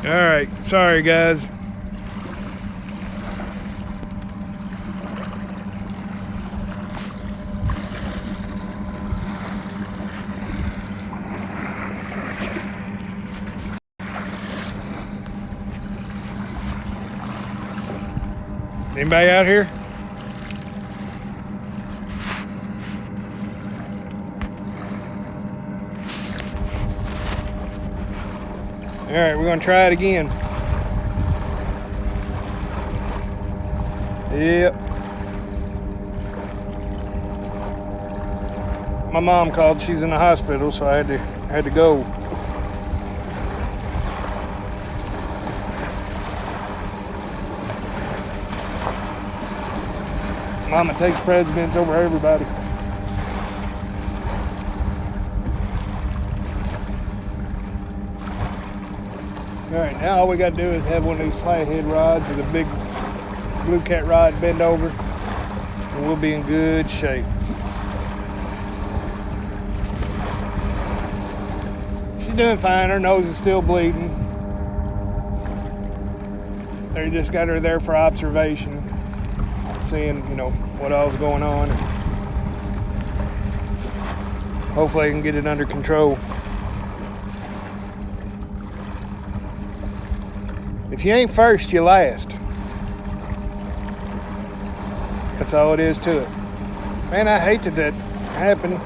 Alright, sorry guys. Anybody out here? Alright, we're gonna try it again. Yep. My mom called, she's in the hospital, so I had to go. Mama takes precedence over everybody. Alright, now all we gotta do is have one of these flathead rods with a big blue cat rod bend over, and we'll be in good shape. She's doing fine, her nose is still bleeding. They just got her there for observation, seeing, what all's going on. Hopefully I can get it under control. If you ain't first, you last. That's all it is to it. Man, I hate that happened.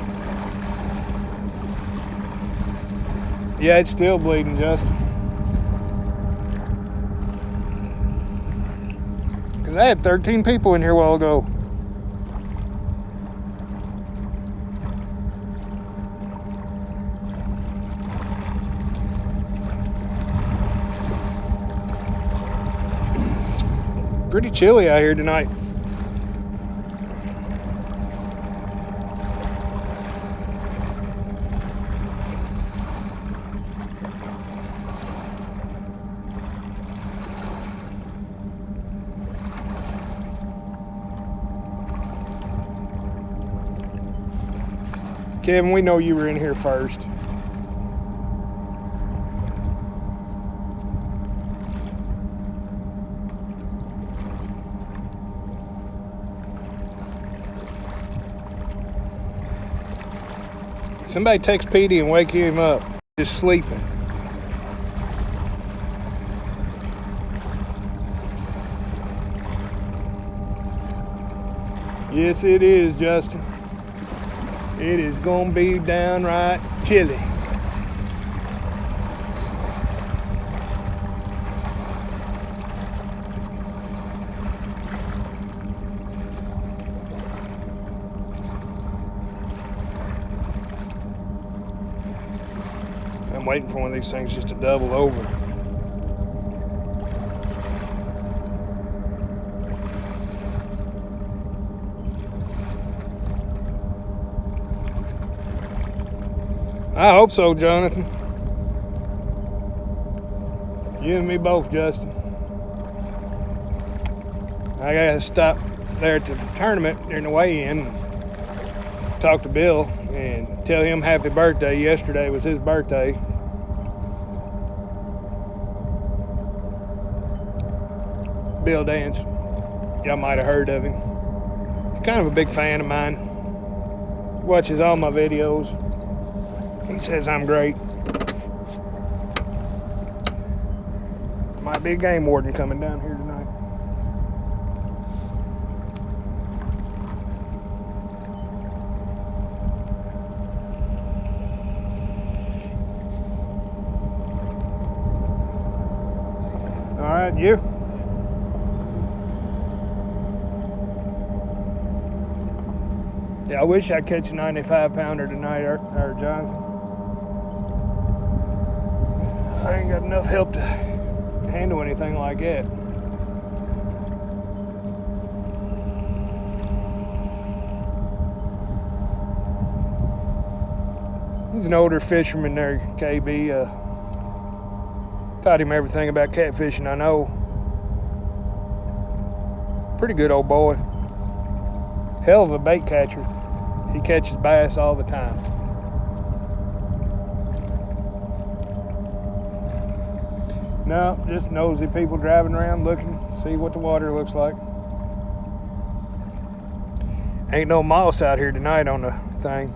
Yeah, it's still bleeding, Justin. Because I had 13 people in here a while ago. It's pretty chilly out here tonight. Kevin, we know you were in here first. Somebody text Petey and wake him up. Just sleeping. Yes, it is, Justin. It is gonna be downright chilly. I'm waiting for one of these things just to double over. I hope so, Jonathan. You and me both, Justin. I gotta stop there at the tournament during the weigh-in, talk to Bill and tell him happy birthday. Yesterday was his birthday. Bill Dance. Y'all might have heard of him. He's kind of a big fan of mine. Watches all my videos. He says I'm great. Might be a game warden coming down here tonight. All right, you? Yeah, I wish I'd catch a 95-pounder tonight, or Jonathan. I ain't got enough help to handle anything like that. He's an older fisherman there, KB. Taught him everything about catfishing I know. Pretty good old boy. Hell of a bait catcher. He catches bass all the time. No, just nosy people driving around looking, see what the water looks like. Ain't no moss out here tonight on the thing.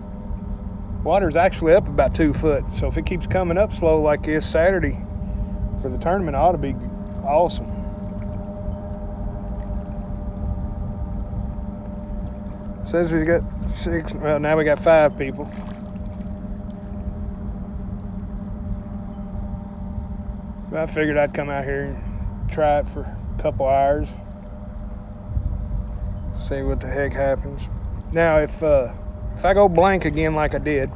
Water's actually up about 2 foot, so if it keeps coming up slow like this Saturday for the tournament, it ought to be awesome. Says we got 6, well, now we got 5 people. I figured I'd come out here and try it for a couple hours. See what the heck happens. Now, if I go blank again like I did,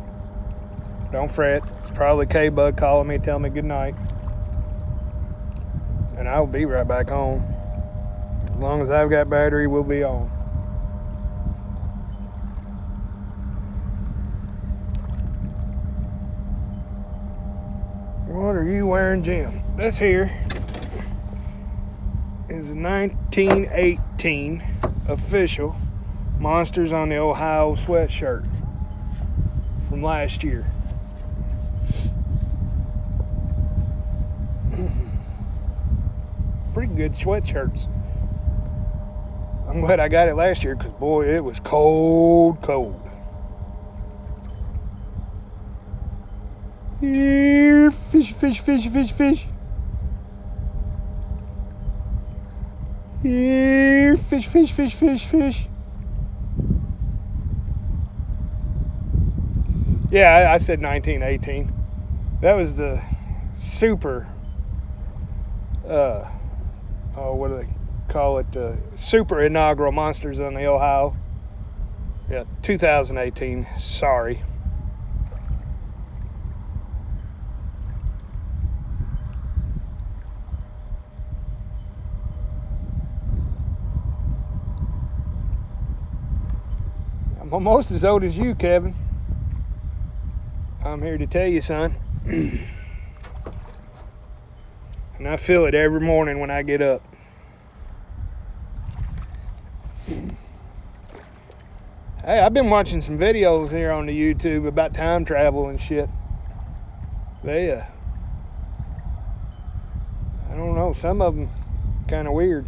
don't fret. It's probably K-Bug calling me, telling me good night. And I'll be right back on. As long as I've got battery, we'll be on. What are you wearing, Jim? This here is a 1918 official Monsters on the Ohio sweatshirt from last year. Pretty good sweatshirts. I'm glad I got it last year because, boy, it was cold. Here, fish. Here, fish. Yeah, I said 1918. That was the super, what do they call it? Super inaugural Monsters on the Ohio. Yeah, 2018. Sorry. I'm almost as old as you, Kevin. I'm here to tell you, son. And I feel it every morning when I get up. Hey, I've been watching some videos here on the YouTube about time travel and shit. They, I don't know, some of them kind of weird.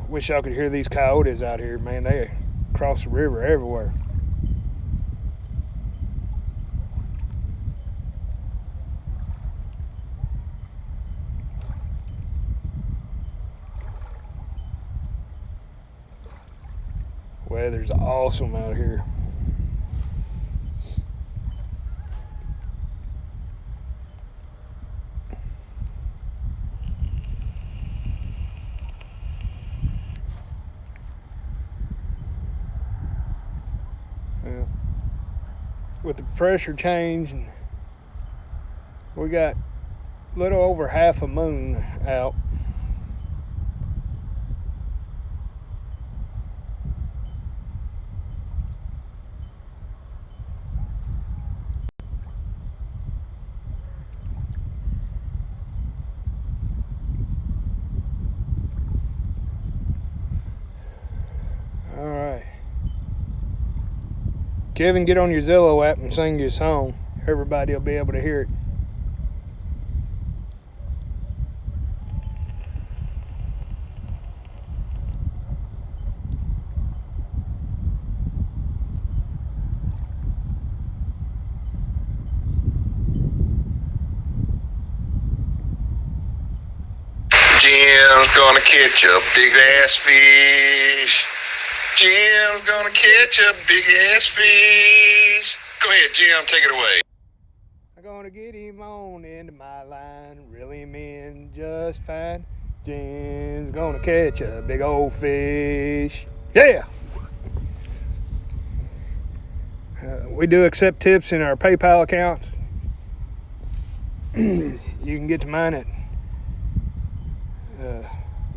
Wish y'all could hear these coyotes out here, man. They cross the river everywhere. Weather's awesome out here. With the pressure change, and we got a little over half a moon out. All right. Kevin, get on your Zillow app and sing your song. Everybody will be able to hear it. Jim's gonna catch a big ass fish. Jim's gonna catch a big ass fish. Go ahead, Jim, take it away. I'm gonna get him on into my line, reel him in just fine. Jim's gonna catch a big old fish. Yeah! We do accept tips in our PayPal accounts. You can get to mine at,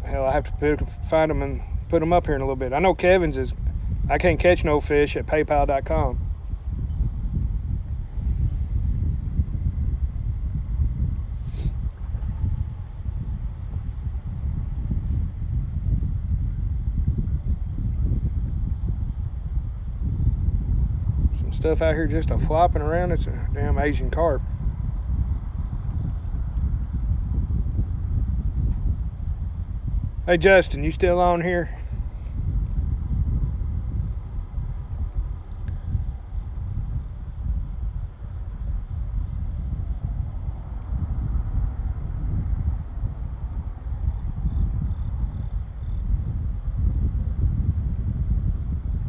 hell, I have to find them and put them up here in a little bit. I know Kevin's is I can't catch no fish at paypal.com. some stuff out here just a flopping around. It's a damn Asian carp. Hey Justin, you still on here?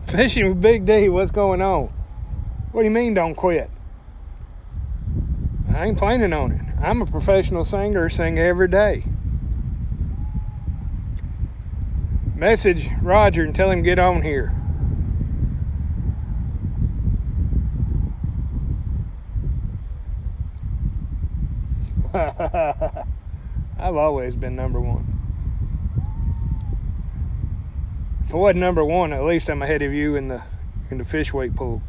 Fishing with Big D, what's going on? What do you mean don't quit? I ain't planning on it. I'm a professional singer, sing every day. Message Roger and tell him get on here. I've always been number one. If I wasn't number one, at least I'm ahead of you in the fish weight pool.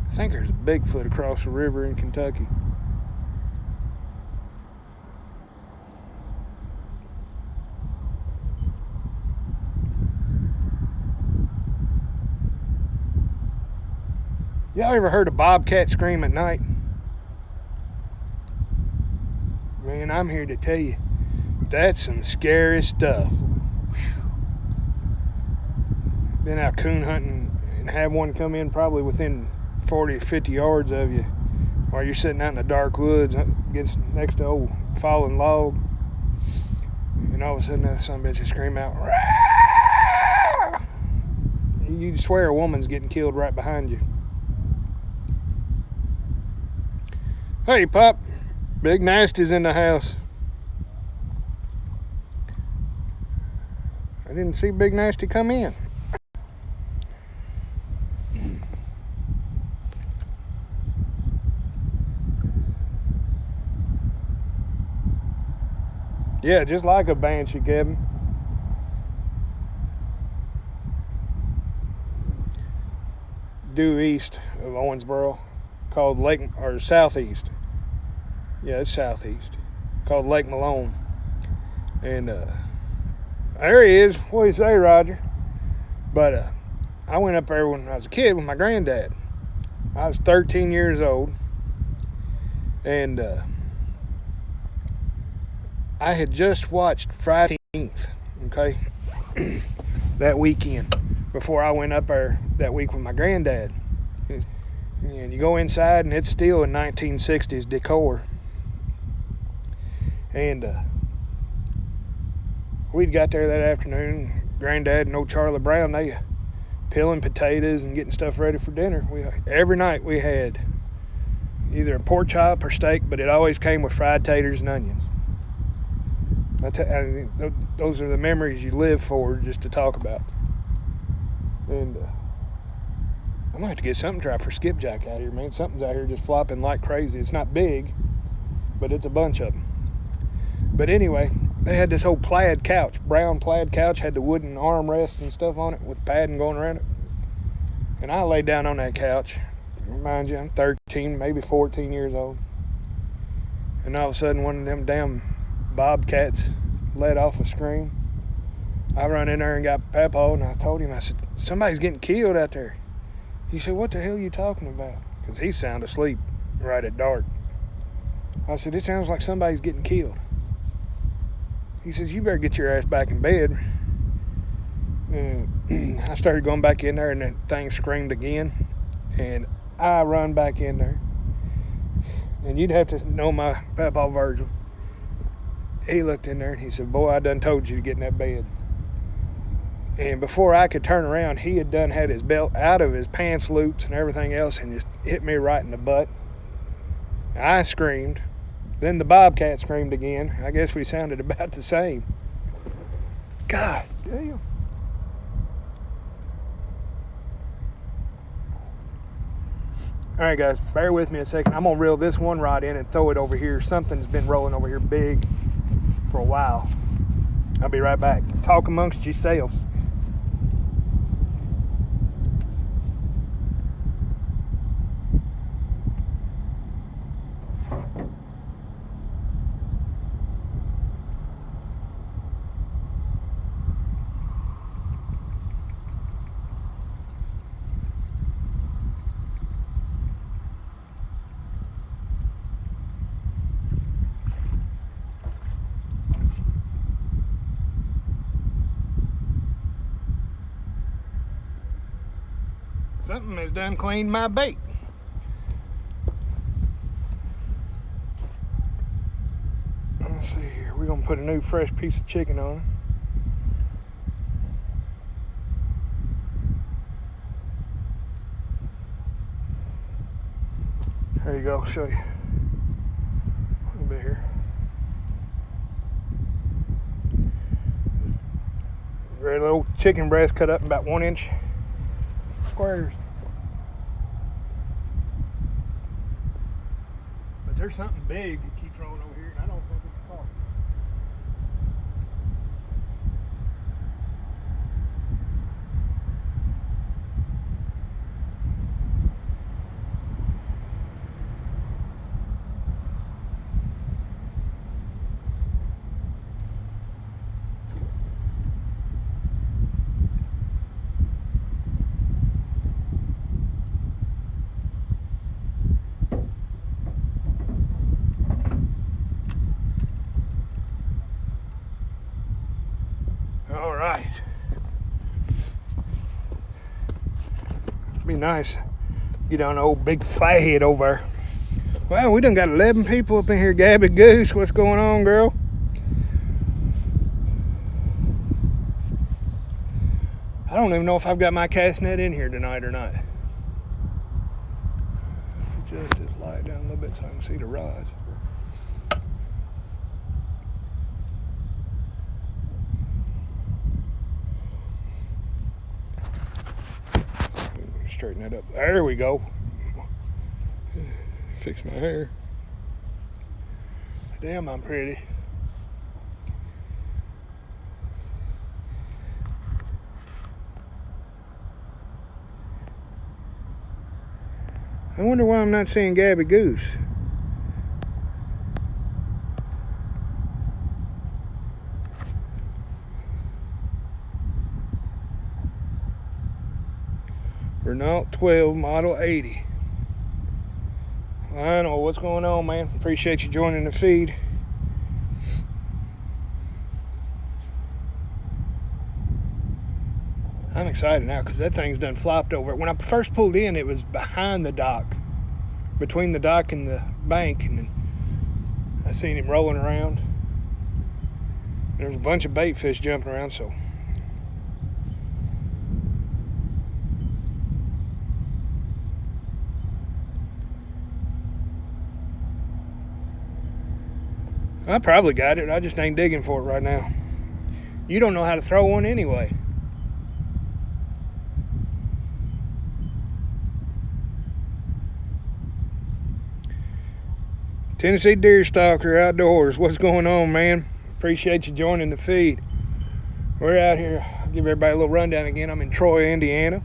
I think there's a Bigfoot across the river in Kentucky. Y'all ever heard a bobcat scream at night? Man, I'm here to tell you, that's some scary stuff. Been out coon hunting and had one come in probably within 40 or 50 yards of you while you're sitting out in the dark woods against next to old fallen log. And all of a sudden that son of a bitch will scream out, "Rah!" You swear a woman's getting killed right behind you. Hey, Pop. Big Nasty's in the house. I didn't see Big Nasty come in. Yeah, just like a banshee, Kevin. Due east of Owensboro, called Lake, or southeast. Yeah, it's southeast, called Lake Malone. And there he is. What do you say, Roger? But I went up there when I was a kid with my granddad. I was 13 years old, and I had just watched Friday the 13th, okay, that weekend before I went up there that week with my granddad. And you go inside and it's still in 1960s decor. And we'd got there that afternoon. Granddad and old Charlie Brown, they peeling potatoes and getting stuff ready for dinner. Every night we had either a pork chop or steak, but it always came with fried taters and onions. Those are the memories you live for just to talk about. And I'm gonna have to get something to try for skipjack out here, man. Something's out here just flopping like crazy. It's not big, but it's a bunch of them. But anyway, they had this old plaid couch, brown plaid couch, had the wooden armrests and stuff on it with padding going around it. And I laid down on that couch. Remind you, I'm 13, maybe 14 years old. And all of a sudden, one of them damn bobcats let off a scream. I run in there and got Papaw, and I told him, I said, somebody's getting killed out there. He said, what the hell are you talking about? Because he's sound asleep right at dark. I said, it sounds like somebody's getting killed. He says, you better get your ass back in bed. And I started going back in there, and that thing screamed again. And I run back in there. And you'd have to know my Papaw Virgil. He looked in there and he said, boy, I done told you to get in that bed. And before I could turn around, he had done had his belt out of his pants loops and everything else and just hit me right in the butt. I screamed. Then the bobcat screamed again. I guess we sounded about the same. God damn. All right, guys, bear with me a second. I'm going to reel this one rod in and throw it over here. Something's been rolling over here big for a while. I'll be right back. Talk amongst yourselves. Something has done cleaned my bait. Let's see here. We're gonna put a new fresh piece of chicken on it. There you go. I'll show you a little bit here. Great little chicken breast cut up in about 1 inch squares. But there's something big that keeps rolling over here, and I don't think it's a car. All right. Be nice. Get on the old big flathead over there. Well, we done got 11 people up in here. Gabby Goose, what's going on, girl? I don't even know if I've got my cast net in here tonight or not. Let's adjust this light down a little bit so I can see the rods. Straighten that up. There we go. Fix my hair. Damn, I'm pretty. I wonder why I'm not seeing Gabby Goose. Renault 12 Model 80. Lionel, what's going on, man? Appreciate you joining the feed. I'm excited now because that thing's done flopped over. When I first pulled in, it was behind the dock, between the dock and the bank, and I seen him rolling around. There was a bunch of bait fish jumping around, so I probably got it. I just ain't digging for it right now. You don't know how to throw one anyway. Tennessee Deer Stalker Outdoors. What's going on, man? Appreciate you joining the feed. We're out here. I'll give everybody a little rundown again. I'm in Troy, Indiana.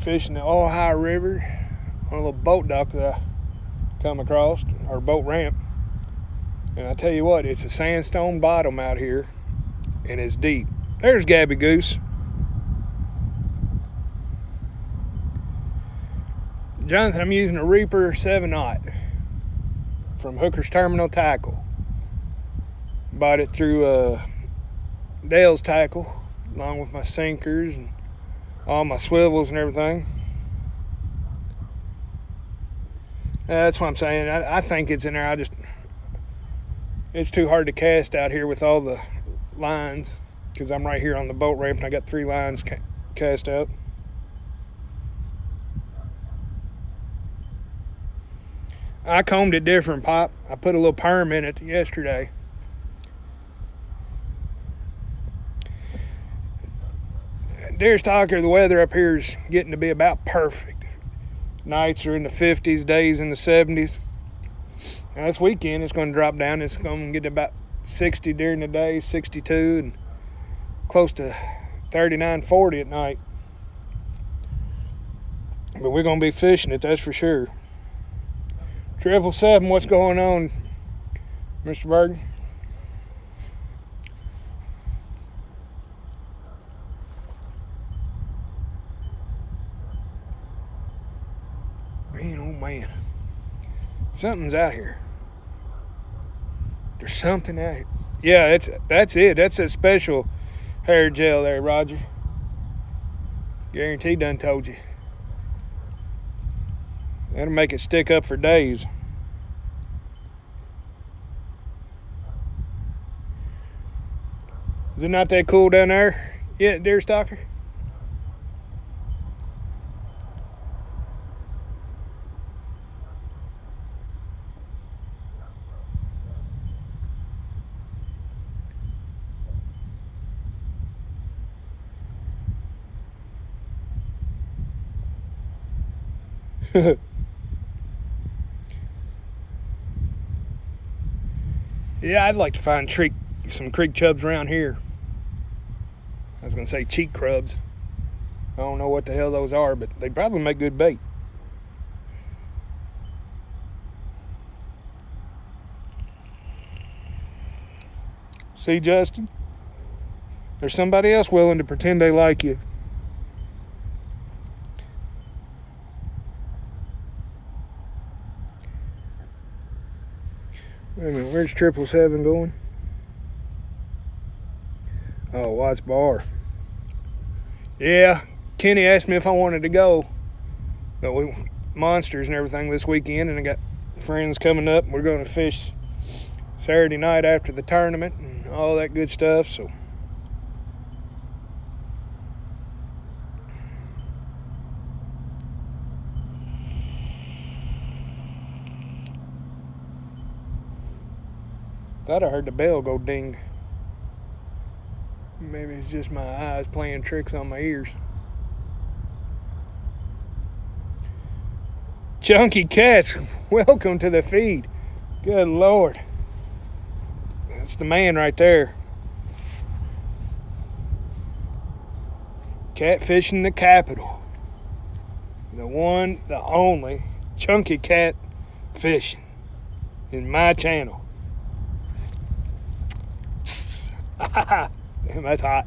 Fishing the Ohio River on a little boat dock that I come across, or boat ramp. And I tell you what, it's a sandstone bottom out here, and it's deep. There's Gabby Goose. Jonathan, I'm using a Reaper 7/0 from Hooker's Terminal Tackle. Bought it through Dale's Tackle, along with my sinkers and all my swivels and everything. That's what I'm saying. I think it's in there. It's too hard to cast out here with all the lines, because I'm right here on the boat ramp and I got 3 lines cast out. I combed it different, Pop. I put a little perm in it yesterday. Deer Stalker, the weather up here is getting to be about perfect. Nights are in the 50s, days in the 70s. Now this weekend it's going to drop down. It's going to get about 60 during the day, 62, and close to 39, 40 at night. But we're going to be fishing it, that's for sure. 777, what's going on, Mr. Bergen? Man, oh man. Something's out here. There's something out here. Yeah, that's it. That's a special hair gel there, Roger. Guarantee done told you. That'll make it stick up for days. Is it not that cool down there yet, deer stalker? Yeah, I'd like to find some creek chubs around here. I was going to say cheek crubs. I don't know what the hell those are, but they'd probably make good bait. See, Justin? There's somebody else willing to pretend they like you. Wait a minute, where's 777 going? Oh, Watts Bar. Yeah, Kenny asked me if I wanted to go. But we monsters and everything this weekend, and I got friends coming up. We're going to fish Saturday night after the tournament and all that good stuff, so. Thought I heard the bell go ding. Maybe it's just my eyes playing tricks on my ears. Chunky Cats, welcome to the feed. Good Lord. That's the man right there. Catfishing the capital. The one, the only, Chunky Cat Fishing in my channel. Damn, that's hot.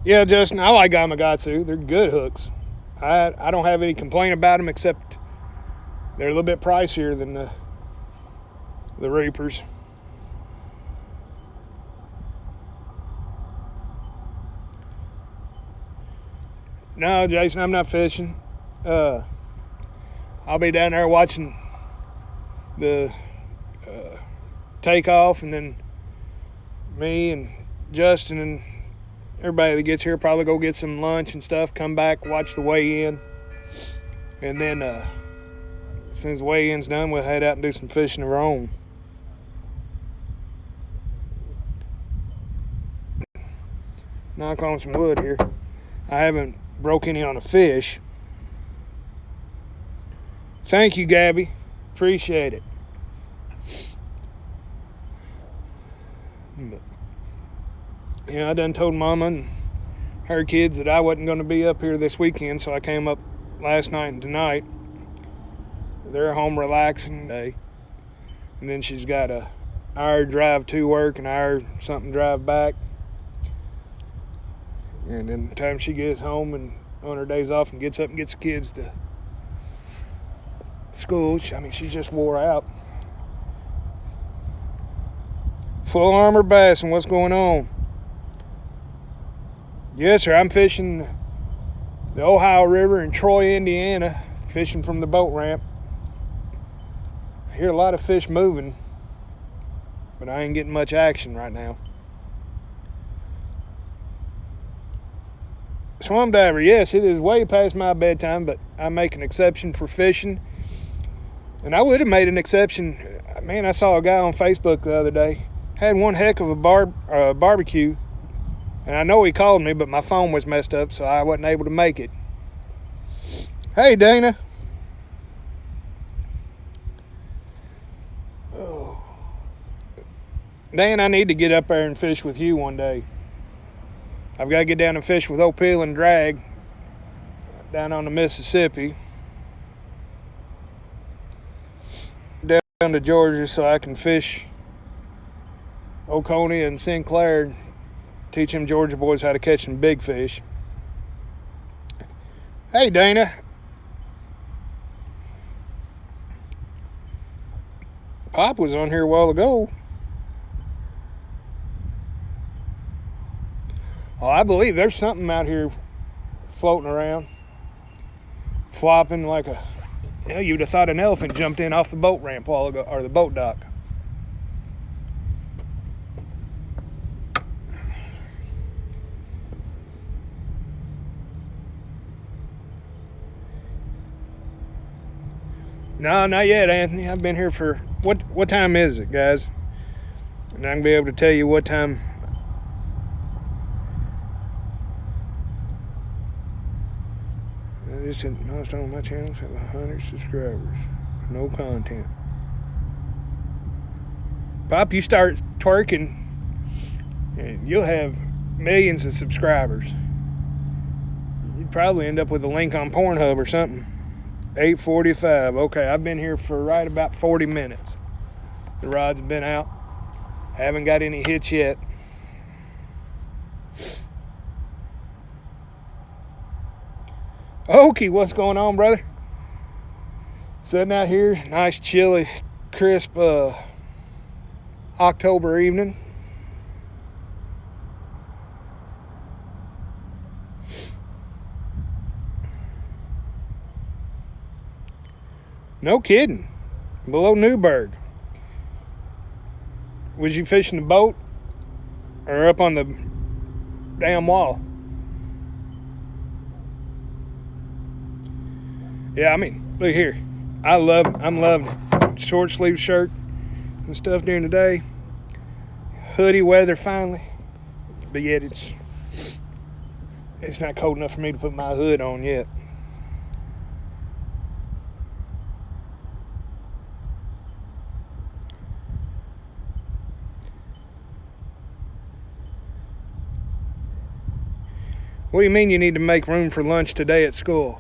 Yeah, Justin, I like Gamakatsu. They're good hooks. I don't have any complaint about them, except they're a little bit pricier than the Reapers. No, Jason, I'm not fishing. I'll be down there watching the takeoff, and then me and Justin and everybody that gets here probably go get some lunch and stuff, come back, watch the weigh-in, and then as soon as the weigh-in's done, we'll head out and do some fishing of our own. Knock on some wood here. I haven't broke any on a fish. Thank you, Gabby. Appreciate it. But, I done told Mama and her kids that I wasn't going to be up here this weekend, so I came up last night and tonight. They're home relaxing today. And then she's got a hour drive to work and hour something drive back. And then the time she gets home and on her days off and gets up and gets the kids to school, she's just wore out. Full armor bass, and what's going on? Yes, sir, I'm fishing the Ohio River in Troy, Indiana, fishing from the boat ramp. I hear a lot of fish moving, but I ain't getting much action right now. Swamp diver, yes, it is way past my bedtime, but I make an exception for fishing. And I would have made an exception. Man, I saw a guy on Facebook the other day, had one heck of a barbecue. And I know he called me, but my phone was messed up, so I wasn't able to make it. Hey, Dana. Oh. Dan, I need to get up there and fish with you one day. I've got to get down and fish with O'Peel and Drag down on the Mississippi. Down to Georgia so I can fish Oconee and Sinclair, teach them Georgia boys how to catch some big fish. Hey, Dana. Pop was on here a while ago. Oh, I believe there's something out here floating around, flopping like a... Hell, you'd have thought an elephant jumped in off the boat ramp a while ago, or the boat dock. No, not yet, Anthony. I've been here for... What time is it, guys? And I'm going to be able to tell you what time... This is not on my channel. Have 100 subscribers. No content. Pop, you start twerking and you'll have millions of subscribers. You'd probably end up with a link on Pornhub or something. 8:45. Okay, I've been here for right about 40 minutes. The rod's been out. Haven't got any hits yet. Okie, what's going on, brother? Sitting out here, nice chilly, crisp October evening. No kidding. Below Newburgh. Was you fishing the boat or up on the damn wall? Yeah, I mean, look here. I'm loving it. Short sleeve shirt and stuff during the day. Hoodie weather finally. But yet it's not cold enough for me to put my hood on yet. What do you mean you need to make room for lunch today at school?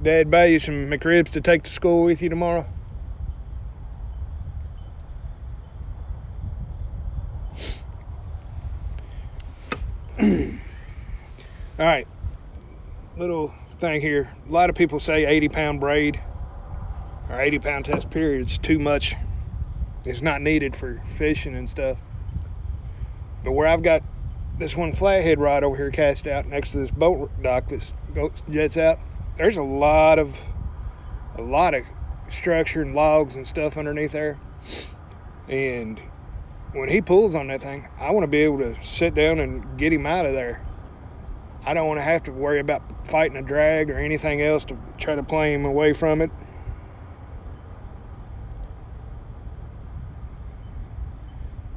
Dad buy you some McRibs to take to school with you tomorrow? All right, little thing here. A lot of people say 80-pound braid or 80-pound test period is too much. It's not needed for fishing and stuff. But where I've got this one flathead rod over here cast out next to this boat dock that jets out, there's a lot of structure and logs and stuff underneath there. And when he pulls on that thing, I want to be able to sit down and get him out of there. I don't want to have to worry about fighting a drag or anything else to try to play him away from it.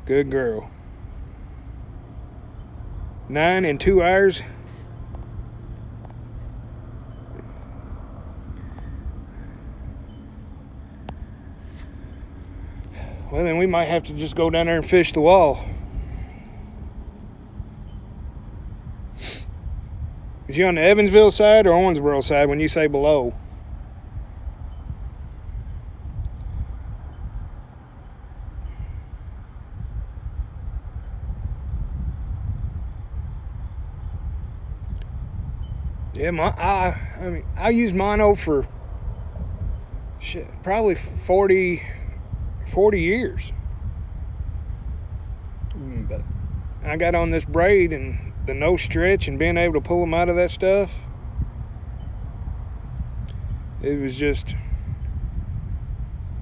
Good girl. 9 in 2 hours. Well, then we might have to just go down there and fish the wall. Is you on the Evansville side or Owensboro side when you say below? Yeah, I use mono for probably 40 years. But I got on this braid and the no stretch and being able to pull them out of that stuff. It was just,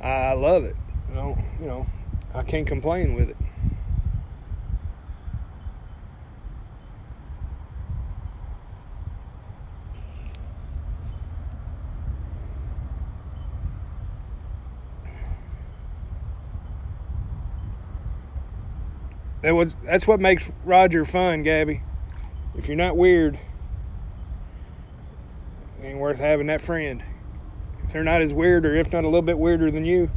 I love it. I can't complain with it. That's what makes Roger fun, Gabby. If you're not weird, it ain't worth having that friend. If they're not as weird, or if not a little bit weirder than you,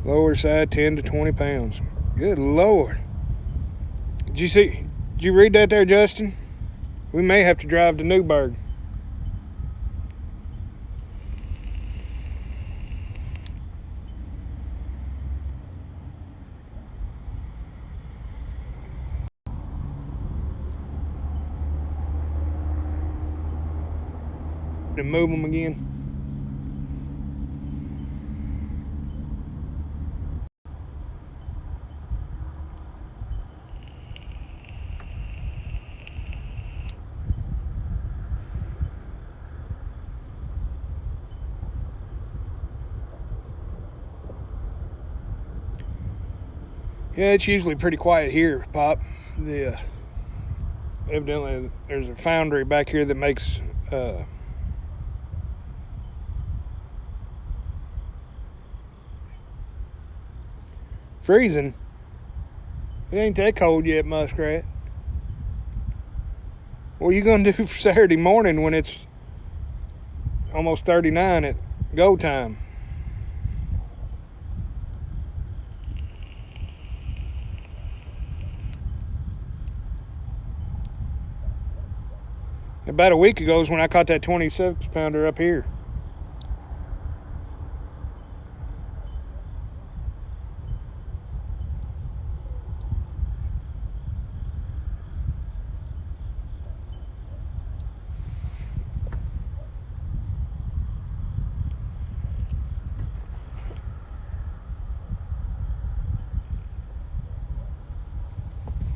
Lower side 10 to 20 pounds. Good Lord. Did you read that there, Justin? We may have to drive to Newburgh. To move them again. Yeah, it's usually pretty quiet here, Pop. Evidently there's a foundry back here that makes freezing. It ain't that cold yet, Muskrat. What are you gonna do for Saturday morning when it's almost 39 at go time? About a week ago is when I caught that 26 pounder up here.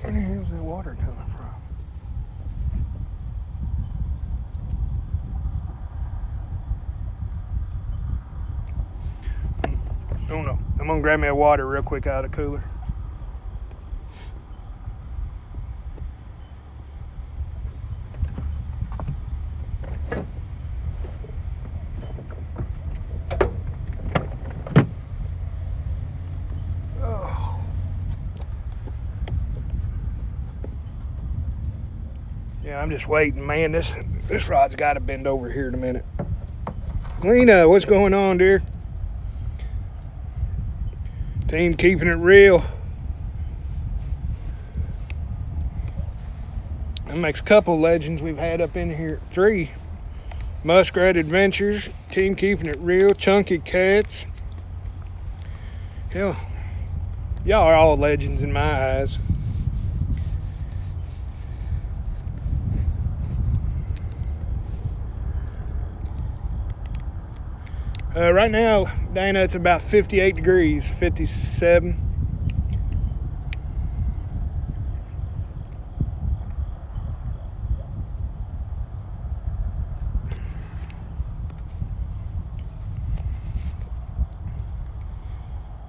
Where the hell's that water coming from? I don't know. I'm gonna grab me a water real quick out of the cooler. Oh. Yeah, I'm just waiting, man. This rod's got to bend over here in a minute. Lena, what's going on, dear? Team keeping it real. That makes a couple legends we've had up in here. 3. Muskrat Adventures, Team Keeping It Real, Chunky Cats. Hell, y'all are all legends in my eyes. Right now, Dana, it's about 58 degrees, 57.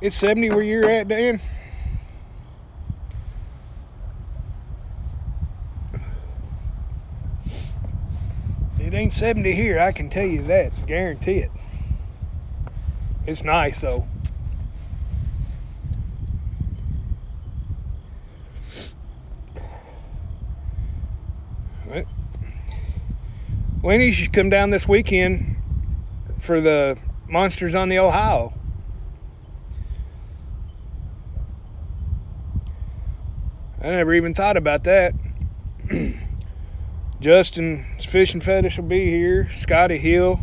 It's 70 where you're at, Dan? It ain't 70 here, I can tell you that, guarantee it. It's nice though. Lenny should come down this weekend for the Monsters on the Ohio. I never even thought about that. Justin's fishing fetish will be here. Scotty Hill.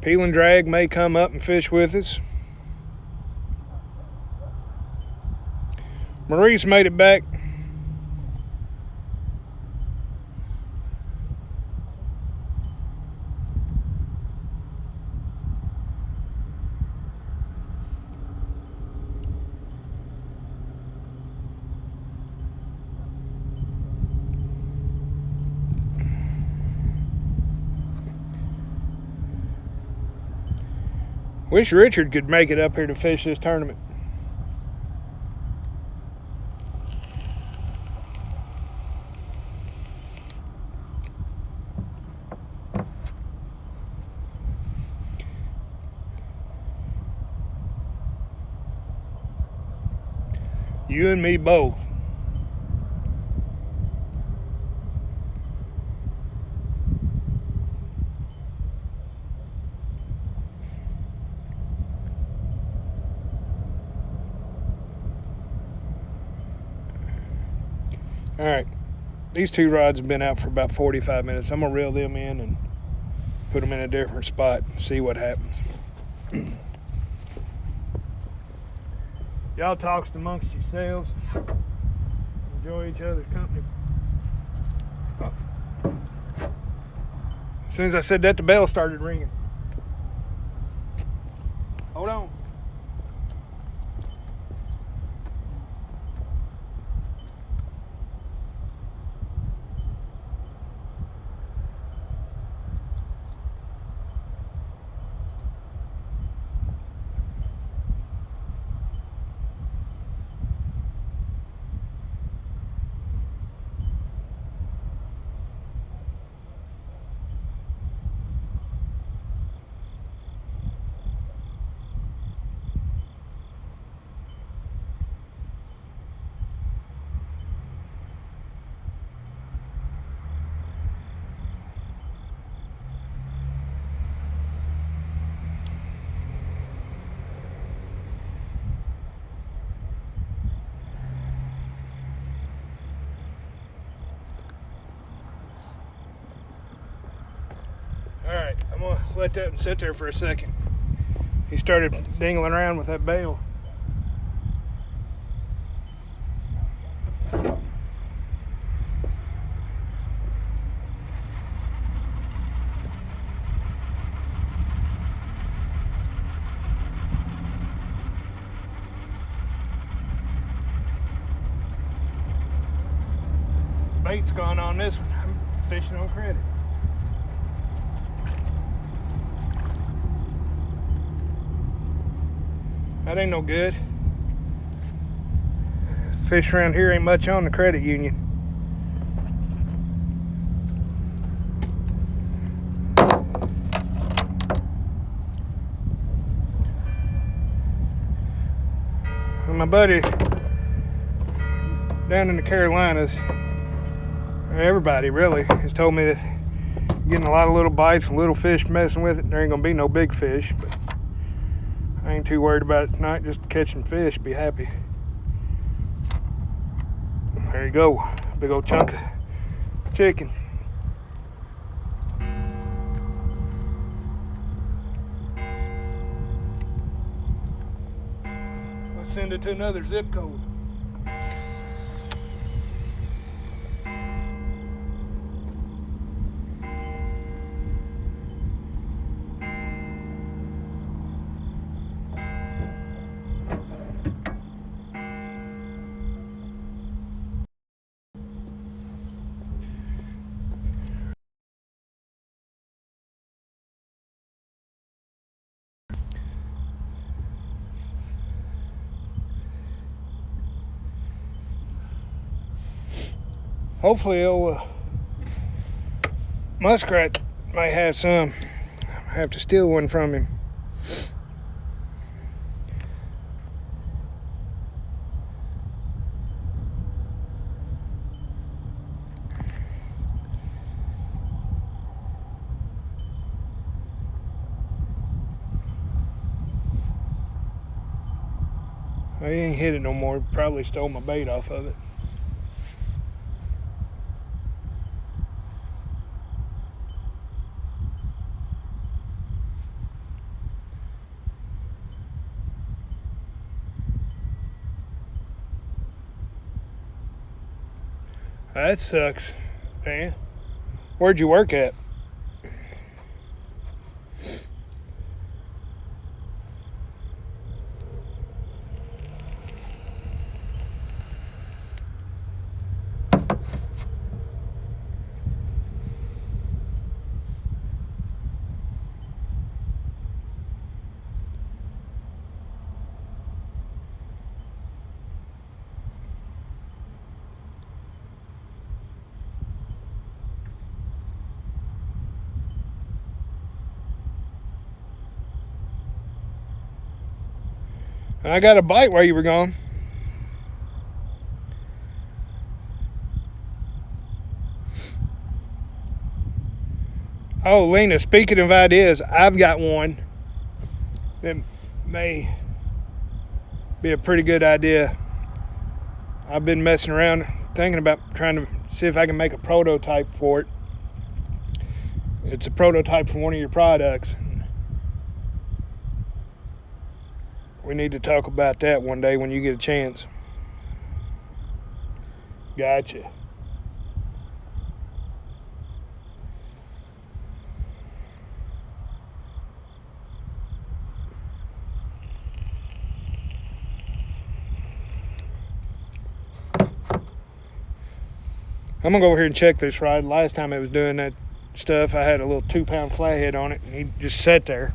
Peel and Drag may come up and fish with us. Maurice made it back. Wish Richard could make it up here to fish this tournament. You and me both. All right, these 2 rods have been out for about 45 minutes. I'm gonna reel them in and put them in a different spot and see what happens. Y'all talks amongst yourselves. Enjoy each other's company. As soon as I said that, the bell started ringing. Hold on. I'm gonna let that one sit there for a second. He started dingling around with that bail. Bait's gone on this one. I'm fishing on credit. That ain't no good. Fish around here ain't much on the credit union. Well, my buddy down in the Carolinas, everybody really, has told me that getting a lot of little bites and little fish messing with it. There ain't gonna be no big fish, but I ain't too worried about it tonight. Just catching fish, be happy. There you go, big old chunk of chicken. Let's send it to another zip code. Hopefully, muskrat might have some. I have to steal one from him. He ain't hit it no more. Probably stole my bait off of it. That sucks, man. Where'd you work at? I got a bite while you were gone. Oh, Lena, speaking of ideas, I've got one that may be a pretty good idea. I've been messing around thinking about trying to see if I can make a prototype for it. It's a prototype for one of your products. We need to talk about that one day when you get a chance. Gotcha. I'm gonna go over here and check this rod. Last time it was doing that stuff, I had a little 2-pound flathead on it and he just sat there.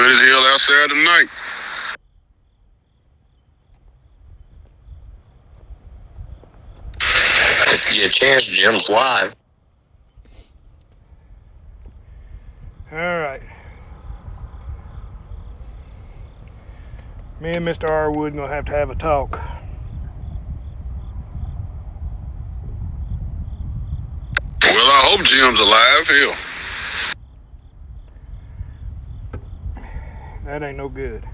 good as hell outside tonight. If you get a chance, Jim's live. All right. Me and Mr. Arwood gonna have a talk. Well, I hope Jim's alive. Hell, That ain't no good.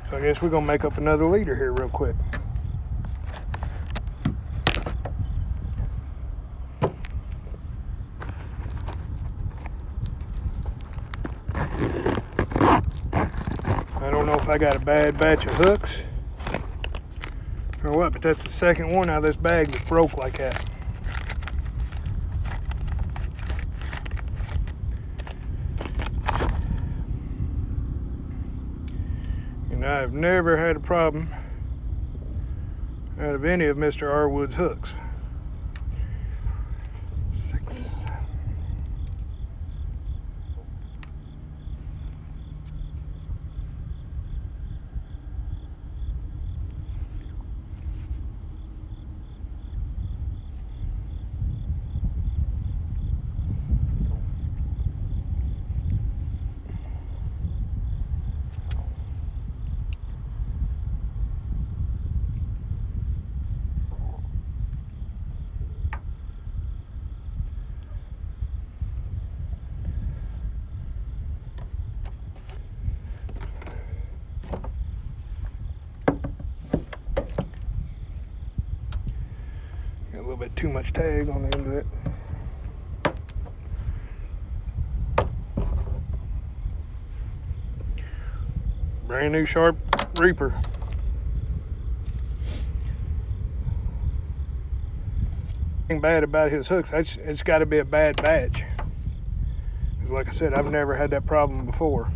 So I guess we're gonna make up another leader here real quick. I don't know if I got a bad batch of hooks or what, but that's the second one out of this bag that's broke like that. And I've never had a problem out of any of Mr. Arwood's hooks. 6. Got a little bit too much tag on the end of it. Brand new sharp reaper. Bad about his hooks, it's got to be a bad batch. Because like I said, I've never had that problem before.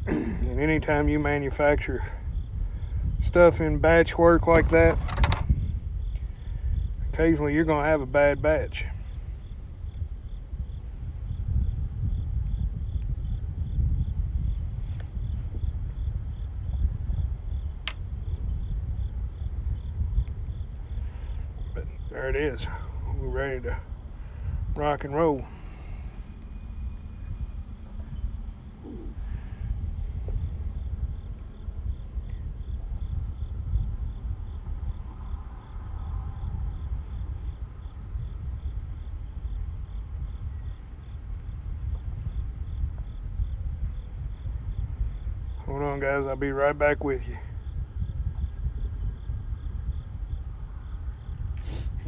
And anytime you manufacture stuff in batch work like that, occasionally you're going to have a bad batch. But there it is. We're ready to rock and roll. Hold on, guys. I'll be right back with you.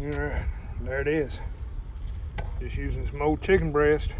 All right, there it is. Just using some old chicken breast.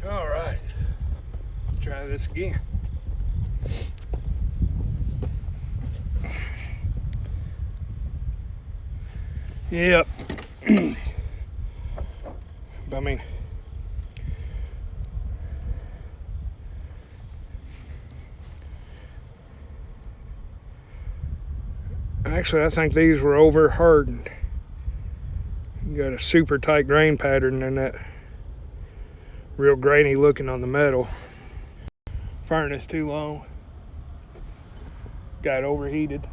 All right, try this again. Yep. I mean, actually, I think these were over hardened. You got a super tight grain pattern in that. Real grainy looking on the metal. Furnace too long. Got overheated.